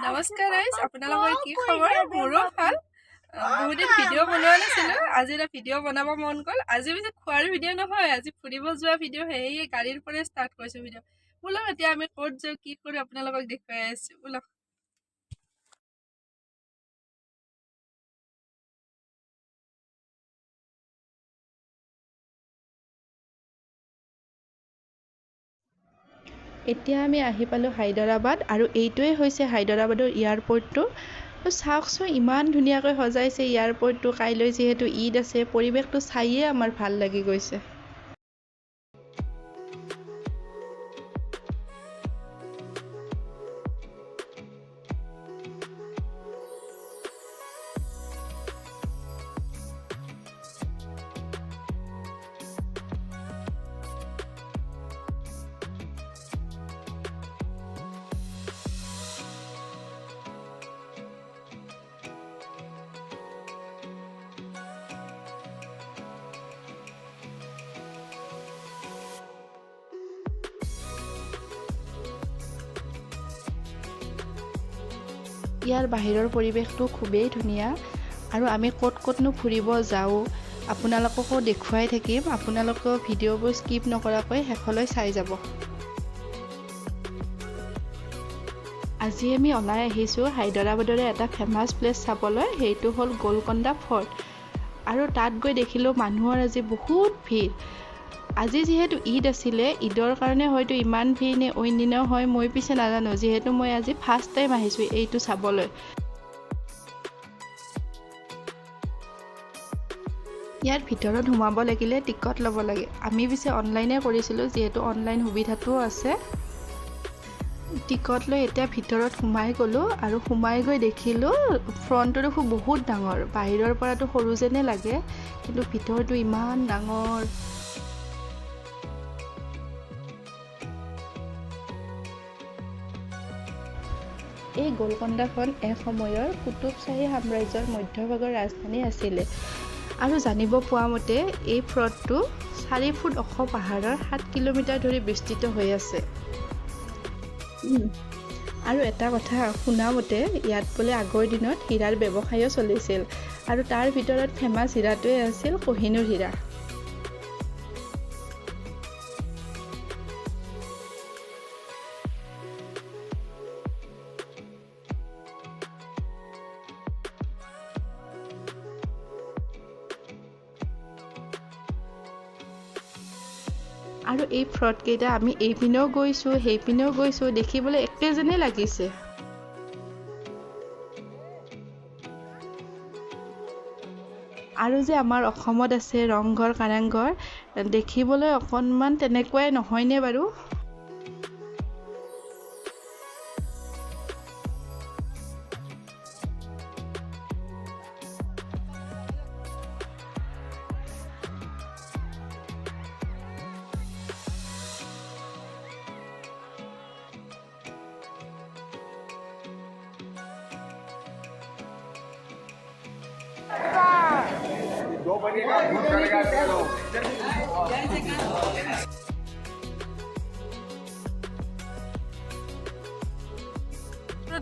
নমস্কাৰ গাইজ, আপোনালোকৰ কি খবৰ? মোৰো ভাল। বহুত দিন ভিডিঅ' বনোৱা নাছিলোঁ, আজি এটা ভিডিঅ' বনাব মন গ'ল। আজি পিছে খোৱাৰ ভিডিঅ' নহয়, আজি ফুৰিব যোৱা ভিডিঅ'। সেই গাড়ীৰ পৰাই ষ্টাৰ্ট কৰিছোঁ ভিডিঅ'। ব'লক এতিয়া আমি ক'ত যাওঁ, কি কৰোঁ আপোনালোকক দেখুৱাই আছোঁ, ব'লক। এতিয়া আমি আহি পালোঁ হায়দৰাবাদ, আৰু এইটোৱে হৈছে হায়দৰাবাদৰ এয়াৰপৰ্টটো। চাওকচোন ইমান ধুনীয়াকৈ সজাইছে এয়াৰপৰ্টটো। কাইলৈ যিহেতু ঈদ আছে, পৰিৱেশটো চায়েই আমাৰ ভাল লাগি গৈছে। ইয়াৰ বাহিৰৰ পৰিৱেশটো খুবেই ধুনীয়া, আৰু আমি ক'তনো ফুৰিব যাওঁ আপোনালোককো দেখুৱাই থাকিম। আপোনালোকেও ভিডিঅ'বোৰ স্কিপ নকৰাকৈ শেষলৈ চাই যাব। আজি আমি ওলাই আহিছোঁ হায়দৰাবাদৰে এটা ফেমাছ প্লেচ চাবলৈ, সেইটো হ'ল গোলকণ্ডা ফৰ্ট। আৰু তাত গৈ দেখিলোঁ মানুহৰ আজি বহুত ভিৰ। আজি যিহেতু ঈদ আছিলে, ঈদৰ কাৰণে হয়তো ইমান ভিৰ নে অইন দিনাও হয়, মই পিছে নাজানো, যিহেতু মই আজি ফাৰ্ষ্ট টাইম আহিছোঁ এইটো চাবলৈ। ইয়াৰ ভিতৰত সোমাব লাগিলে টিকট ল'ব লাগে। আমি পিছে অনলাইনে কৰিছিলোঁ, যিহেতু অনলাইন সুবিধাটোও আছে। টিকট লৈ এতিয়া ভিতৰত সোমাই গ'লোঁ, আৰু সোমাই গৈ দেখিলোঁ ফ্ৰণ্টটো খুব বহুত ডাঙৰ। বাহিৰৰ পৰাতো সৰু যেনে লাগে, কিন্তু ভিতৰটো ইমান ডাঙৰ। এই গোলকণ্ডাখন এসময়ৰ কুতুবশ্বাহী সাম্ৰাজ্যৰ মধ্যভাগৰ ৰাজধানী আছিলে। আৰু জানিব পোৱা মতে এই ফৰ্টটো 4 ফুট ওখ পাহাৰৰ 7 কিলোমিটাৰ ধৰি বিস্তৃত হৈ আছে। আৰু এটা কথা শুনা মতে, ইয়াত বোলে আগৰ দিনত হীৰাৰ ব্যৱসায়ো চলিছিল, আৰু তাৰ ভিতৰত ফেমাছ হীৰাটোৱে আছিল কোহিনুৰ হীৰা। আৰু এই ফ্ৰটকেইটা আমি এইপিনেও গৈছোঁ, সেইপিনেও গৈছোঁ, দেখিবলৈ একে যেনে লাগিছে। আৰু যে আমাৰ অসমত আছে ৰংঘৰ, কাৰেংঘৰ, দেখিবলৈ অকণমান তেনেকুৱাই নহয়নে বাৰু?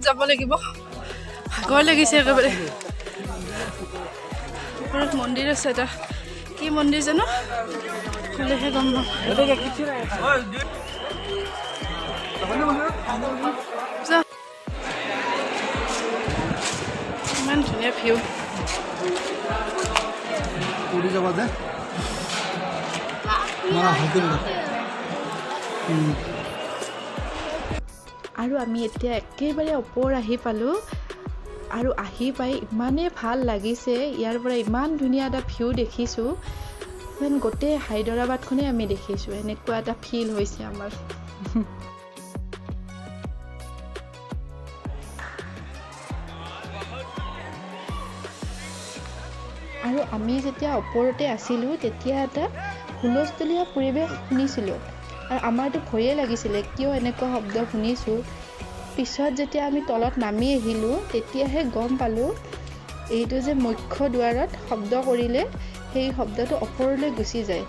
যাব লাগিব, ভাগৰ লাগিছে একেবাৰে। ওপৰত মন্দিৰ আছে এটা, কি মন্দিৰ জানো, গ'লেহে গম পাম। ইমান ধুনীয়া ভিউ। আৰু আমি এতিয়া একেবাৰে ওপৰ আহি পালোঁ, আৰু আহি পাই ইমানেই ভাল লাগিছে। ইয়াৰ পৰা ইমান ধুনীয়া এটা ভিউ দেখিছোঁ, যেন গোটেই হায়দৰাবাদখনেই আমি দেখিছোঁ, এনেকুৱা এটা ফিল হৈছে আমাৰ। আৰু আমি যেতিয়া ওপৰতে আছিলোঁ, তেতিয়া এটা হুলস্থুলীয়া পৰিৱেশ শুনিছিলোঁ, আৰু আমাৰতো ভয়ে লাগিছিলে, কিয় এনেকুৱা শব্দ শুনিছোঁ। পিছত যেতিয়া আমি তলত নামি আহিলোঁ, তেতিয়াহে গম পালোঁ এইটো যে মুখ্য দুৱাৰত শব্দ কৰিলে সেই শব্দটো ওপৰলৈ গুচি যায়।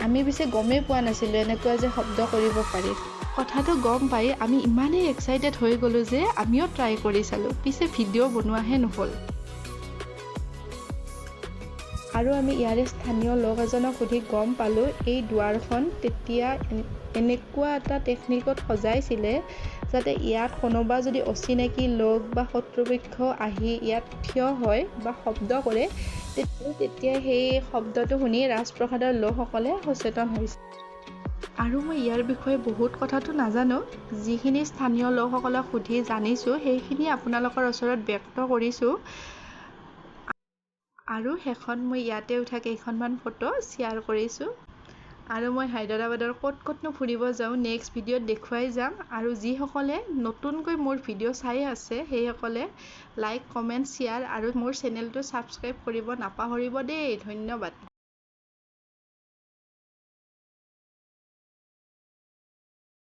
আমি পিছে গমেই পোৱা নাছিলোঁ এনেকুৱা যে শব্দ কৰিব পাৰি। কথাটো গম পাই আমি ইমানেই এক্সাইটেড হৈ গ'লোঁ যে আমিও ট্ৰাই কৰি চালোঁ, পিছে ভিডিঅ' বনোৱাহে নহ'ল। আৰু আমি ইয়াৰে স্থানীয় লোক এজনক সুধি গম পালোঁ এই দুৱাৰখন তেতিয়া এনেকুৱা এটা টেকনিকত সজাইছিলে যাতে ইয়াত কোনোবা যদি অচিনাকি লোক বা শত্ৰুপক্ষ আহি ইয়াত থিয় হয় বা শব্দ কৰে তেতিয়া সেই শব্দটো শুনি ৰাজপ্ৰসাদৰ লোকসকলে সচেতন হৈছে। আৰু মই ইয়াৰ বিষয়ে বহুত কথাটো নাজানো, যিখিনি স্থানীয় লোকসকলক সুধি জানিছোঁ সেইখিনি আপোনালোকৰ ওচৰত ব্যক্ত কৰিছোঁ। আৰু শেষত মই ইয়াতে উঠা কেইখনমান ফটো শ্বেয়াৰ কৰিছোঁ। আৰু মই হায়দৰাবাদৰ ক'তনো ফুৰিব যাওঁ নেক্সট ভিডিঅ'ত দেখুৱাই যাম। আৰু যিসকলে নতুনকৈ মোৰ ভিডিঅ' চাই আছে সেইসকলে লাইক, কমেণ্ট, শ্বেয়াৰ আৰু মোৰ চেনেলটো ছাবস্ক্ৰাইব কৰিব নাপাহৰিব দেই। ধন্যবাদ।